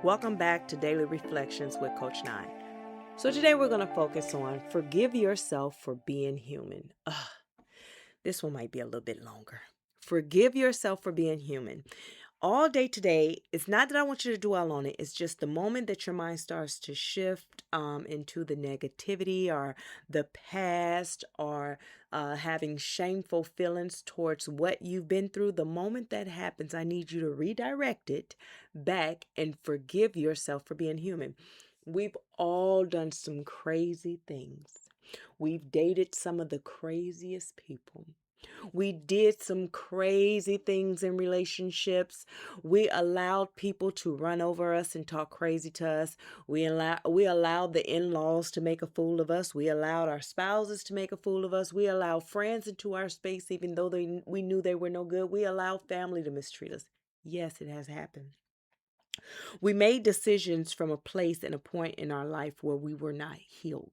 Welcome back to Daily Reflections with Coach Nye. So today we're going to focus on forgive yourself for being human. This one might be a little bit longer. Forgive yourself for being human. All day today, it's not that I want you to dwell on it. It's just the moment that your mind starts to shift into the negativity or the past or having shameful feelings towards what you've been through. The moment that happens, I need you to redirect it back and forgive yourself for being human. We've all done some crazy things. We've dated some of the craziest people. We did some crazy things in relationships. We allowed people to run over us and talk crazy to us. We allowed the in-laws to make a fool of us. We allowed our spouses to make a fool of us. We allowed friends into our space even though we knew they were no good. We allowed family to mistreat us. Yes, it has happened. We made decisions from a place and a point in our life where we were not healed.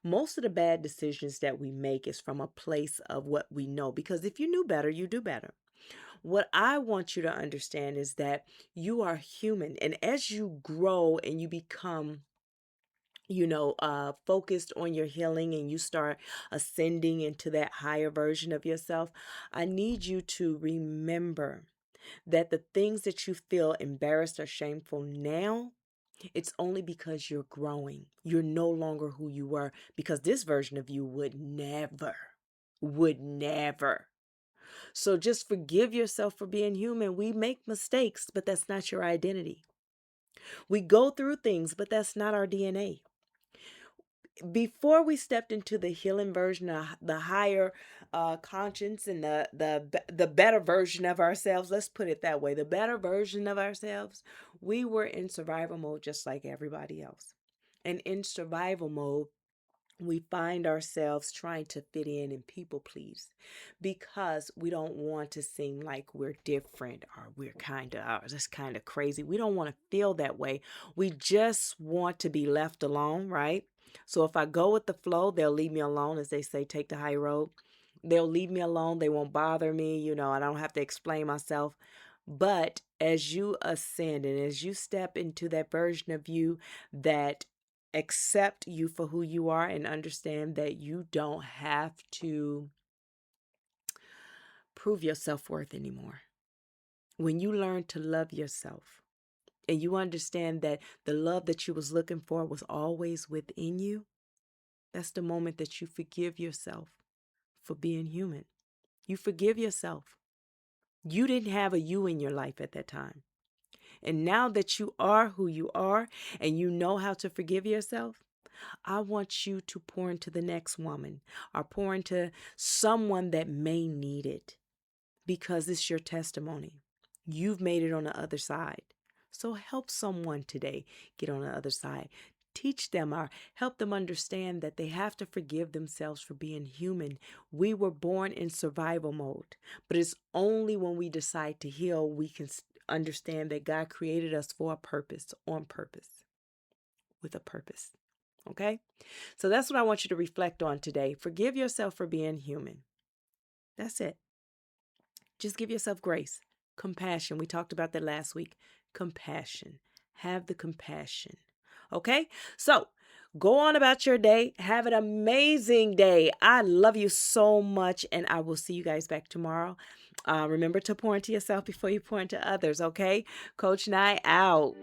Most of the bad decisions that we make is from a place of what we know, because if you knew better, you do better. What I want you to understand is that you are human, and as you grow and you become focused on your healing and you start ascending into that higher version of yourself, I need you to remember that the things that you feel embarrassed or shameful now, it's only because you're growing. You're no longer who you were, because this version of you would never. So just forgive yourself for being human. We make mistakes, but that's not your identity. We go through things, but that's not our DNA. Before we stepped into the healing version, the higher conscience and the better version of ourselves, let's put it that way, the better version of ourselves, we were in survival mode just like everybody else. And in survival mode, we find ourselves trying to fit in and people please because we don't want to seem like we're different or we're that's kind of crazy. We don't want to feel that way. We just want to be left alone, right? So if I go with the flow, they'll leave me alone, as they say, take the high road. They'll leave me alone. They won't bother me. I don't have to explain myself. But as you ascend and as you step into that version of you that accept you for who you are and understand that you don't have to prove your self-worth anymore. When you learn to love yourself and you understand that the love that you was looking for was always within you, that's the moment that you forgive yourself for being human. You forgive yourself. You didn't have a you in your life at that time. And now that you are who you are and you know how to forgive yourself, I want you to pour into the next woman or pour into someone that may need it, because it's your testimony. You've made it on the other side. So help someone today get on the other side. Teach them or help them understand that they have to forgive themselves for being human. We were born in survival mode, but it's only when we decide to heal we can understand that God created us for a purpose, on purpose, with a purpose. Okay? So that's what I want you to reflect on today. Forgive yourself for being human. That's it. Just give yourself grace, compassion. We talked about that last week. Compassion. Have the compassion. Okay? So go on about your day. Have an amazing day. I love you so much, and I will see you guys back tomorrow. Remember to pour into yourself before you pour into others, okay? Coach Nye out.